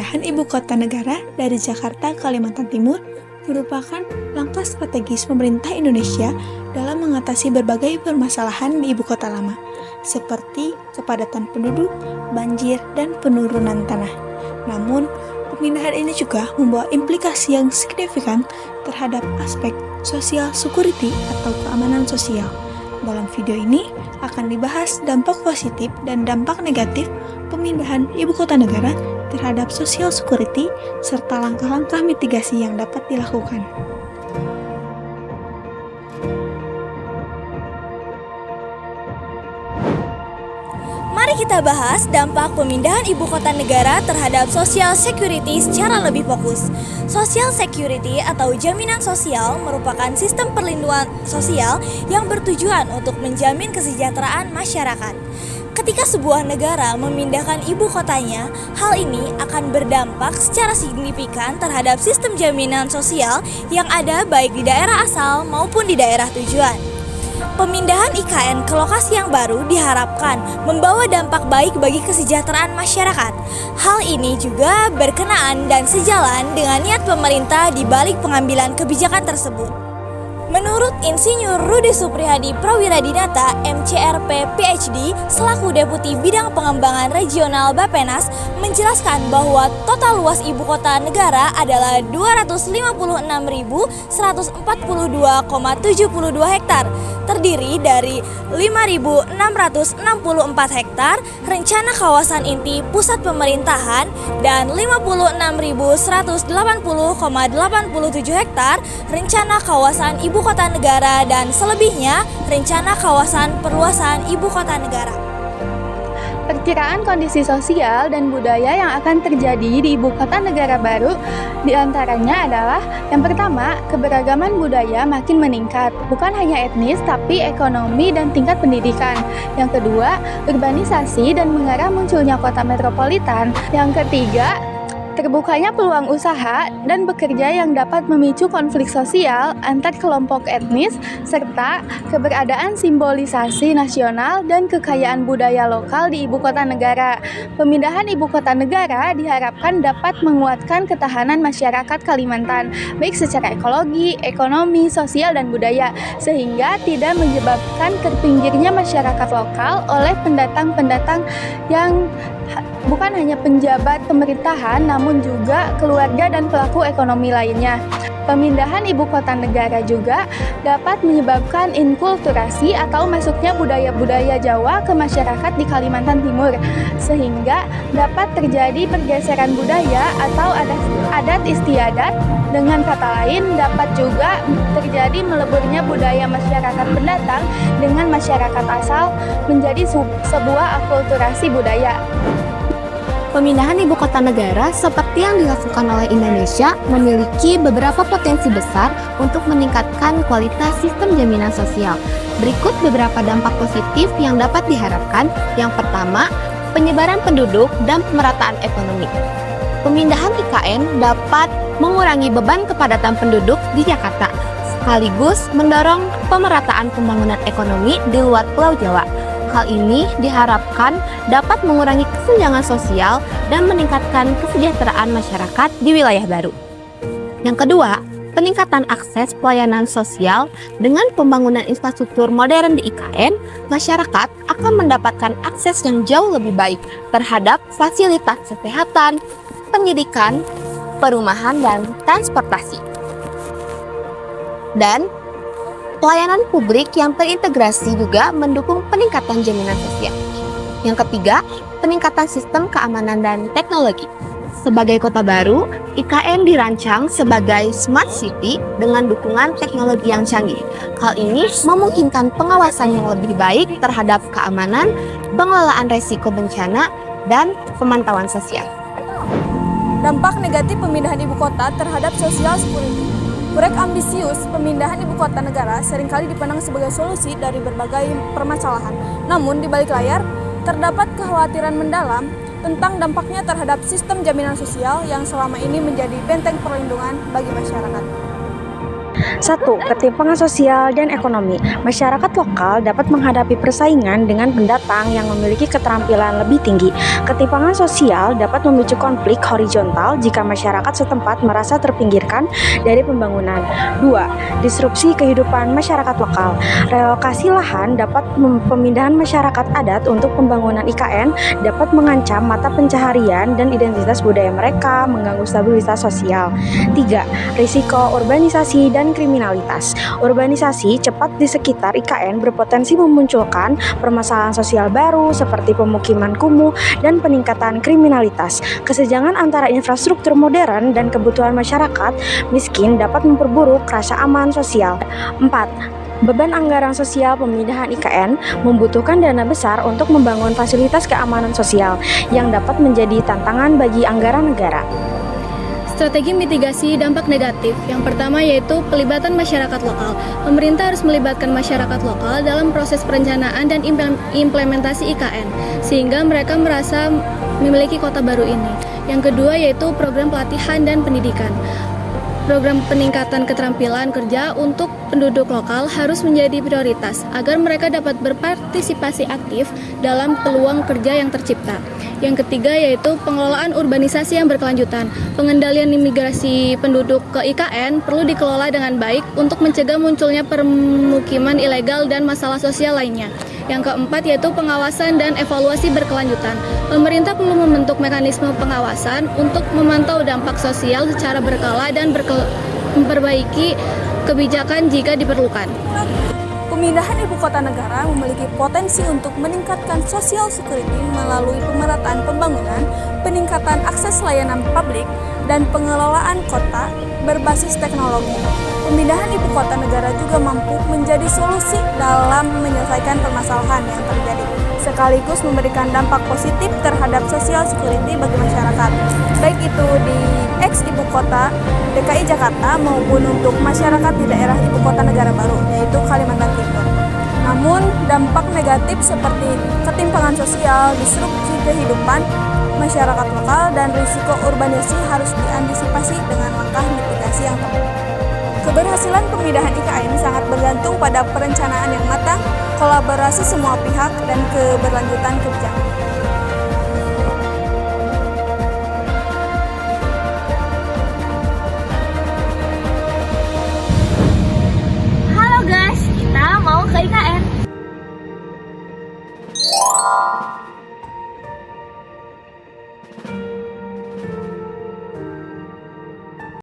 pemindahan ibu kota negara dari Jakarta ke Kalimantan Timur merupakan langkah strategis pemerintah Indonesia dalam mengatasi berbagai permasalahan di ibu kota lama, seperti kepadatan penduduk, banjir, dan penurunan tanah. Namun, pemindahan ini juga membawa implikasi yang signifikan terhadap aspek social security atau keamanan sosial. Dalam video ini akan dibahas dampak positif dan dampak negatif pemindahan ibu kota negara terhadap social security serta langkah-langkah mitigasi yang dapat dilakukan. Mari kita bahas dampak pemindahan ibu kota negara terhadap social security secara lebih fokus. Social security atau jaminan sosial merupakan sistem perlindungan sosial yang bertujuan untuk menjamin kesejahteraan masyarakat. Ketika sebuah negara memindahkan ibu kotanya, hal ini akan berdampak secara signifikan terhadap sistem jaminan sosial yang ada baik di daerah asal maupun di daerah tujuan. Pemindahan IKN ke lokasi yang baru diharapkan membawa dampak baik bagi kesejahteraan masyarakat. Hal ini juga berkenaan dan sejalan dengan niat pemerintah di balik pengambilan kebijakan tersebut. Menurut Insinyur Rudi Supriyadi Prawiradinata, MCRP PhD, selaku Deputi Bidang Pengembangan Regional Bappenas, menjelaskan bahwa total luas ibu kota negara adalah 256.142,72 hektar, terdiri dari 5.664 hektar rencana kawasan inti pusat pemerintahan dan 56.180,87 hektar rencana kawasan ibu kota negara dan selebihnya rencana kawasan perluasan ibu kota negara. Perkiraan kondisi sosial dan budaya yang akan terjadi di ibu kota negara baru diantaranya adalah yang pertama, keberagaman budaya makin meningkat, bukan hanya etnis tapi ekonomi dan tingkat pendidikan. Yang kedua, urbanisasi dan mengarah munculnya kota metropolitan. Yang ketiga, terbukanya peluang usaha dan bekerja yang dapat memicu konflik sosial antar kelompok etnis serta keberadaan simbolisasi nasional dan kekayaan budaya lokal di ibu kota negara. Pemindahan ibu kota negara diharapkan dapat menguatkan ketahanan masyarakat Kalimantan, baik secara ekologi, ekonomi, sosial, dan budaya, sehingga tidak menyebabkan terpinggirnya masyarakat lokal oleh pendatang-pendatang yang bukan hanya penjabat pemerintahan, namun juga keluarga dan pelaku ekonomi lainnya. Pemindahan ibu kota negara juga dapat menyebabkan inkulturasi atau masuknya budaya-budaya Jawa ke masyarakat di Kalimantan Timur, sehingga dapat terjadi pergeseran budaya atau adat istiadat. Dengan kata lain, dapat juga terjadi meleburnya budaya masyarakat pendatang dengan masyarakat asal menjadi sebuah akulturasi budaya. Pemindahan ibu kota negara seperti yang dilakukan oleh Indonesia memiliki beberapa potensi besar untuk meningkatkan kualitas sistem jaminan sosial. Berikut beberapa dampak positif yang dapat diharapkan. Yang pertama, penyebaran penduduk dan pemerataan ekonomi. Pemindahan IKN dapat mengurangi beban kepadatan penduduk di Jakarta, sekaligus mendorong pemerataan pembangunan ekonomi di luar Pulau Jawa. Hal ini diharapkan dapat mengurangi kesenjangan sosial dan meningkatkan kesejahteraan masyarakat di wilayah baru. Yang kedua, peningkatan akses pelayanan sosial. Dengan pembangunan infrastruktur modern di IKN, masyarakat akan mendapatkan akses yang jauh lebih baik terhadap fasilitas kesehatan, pendidikan, perumahan, dan transportasi. Dan pelayanan publik yang terintegrasi juga mendukung peningkatan jaminan sosial. Yang ketiga, peningkatan sistem keamanan dan teknologi. Sebagai kota baru, IKN dirancang sebagai smart city dengan dukungan teknologi yang canggih. Hal ini memungkinkan pengawasan yang lebih baik terhadap keamanan, pengelolaan resiko bencana, dan pemantauan sosial. Dampak negatif pemindahan ibu kota terhadap sosial security. Proyek ambisius pemindahan ibu kota negara seringkali dipandang sebagai solusi dari berbagai permasalahan. Namun di balik layar, terdapat kekhawatiran mendalam tentang dampaknya terhadap sistem jaminan sosial yang selama ini menjadi benteng perlindungan bagi masyarakat. 1. Ketimpangan sosial dan ekonomi. Masyarakat lokal dapat menghadapi persaingan dengan pendatang yang memiliki keterampilan lebih tinggi. Ketimpangan sosial dapat memicu konflik horizontal jika masyarakat setempat merasa terpinggirkan dari pembangunan. 2. Disrupsi kehidupan masyarakat lokal. Relokasi lahan dapat pemindahan masyarakat adat untuk pembangunan IKN dapat mengancam mata pencaharian dan identitas budaya mereka, mengganggu stabilitas sosial. 3. Risiko urbanisasi dan kriminalitas. Urbanisasi cepat di sekitar IKN berpotensi memunculkan permasalahan sosial baru seperti pemukiman kumuh dan peningkatan kriminalitas. Kesenjangan antara infrastruktur modern dan kebutuhan masyarakat miskin dapat memperburuk rasa aman sosial. 4. Beban anggaran sosial pemindahan IKN membutuhkan dana besar untuk membangun fasilitas keamanan sosial yang dapat menjadi tantangan bagi anggaran negara. Strategi mitigasi dampak negatif. Yang pertama yaitu pelibatan masyarakat lokal. Pemerintah harus melibatkan masyarakat lokal dalam proses perencanaan dan implementasi IKN, sehingga mereka merasa memiliki kota baru ini. Yang kedua yaitu program pelatihan dan pendidikan. Program peningkatan keterampilan kerja untuk penduduk lokal harus menjadi prioritas agar mereka dapat berpartisipasi aktif dalam peluang kerja yang tercipta. Yang ketiga yaitu pengelolaan urbanisasi yang berkelanjutan. Pengendalian imigrasi penduduk ke IKN perlu dikelola dengan baik untuk mencegah munculnya permukiman ilegal dan masalah sosial lainnya. Yang keempat yaitu pengawasan dan evaluasi berkelanjutan. Pemerintah perlu membentuk mekanisme pengawasan untuk memantau dampak sosial secara berkala dan memperbaiki kebijakan jika diperlukan. Pemindahan ibu kota negara memiliki potensi untuk meningkatkan social security melalui pemerataan pembangunan, peningkatan akses layanan publik, dan pengelolaan kota berbasis teknologi. Pemindahan ibu kota negara juga mampu menjadi solusi dalam menyelesaikan permasalahan yang terjadi, sekaligus memberikan dampak positif terhadap social security bagi masyarakat, baik itu di ex-ibu kota DKI Jakarta maupun untuk masyarakat di daerah ibu kota negara baru, yaitu Kalimantan Timur. Namun, dampak negatif seperti ketimpangan sosial, disrupsi kehidupan masyarakat lokal, dan risiko urbanisasi harus diantisipasi dengan langkah mitigasi yang tepat. Keberhasilan pemindahan IKN sangat bergantung pada perencanaan yang matang, kolaborasi semua pihak, dan keberlanjutan kebijakan. Halo guys, kita mau ke IKN.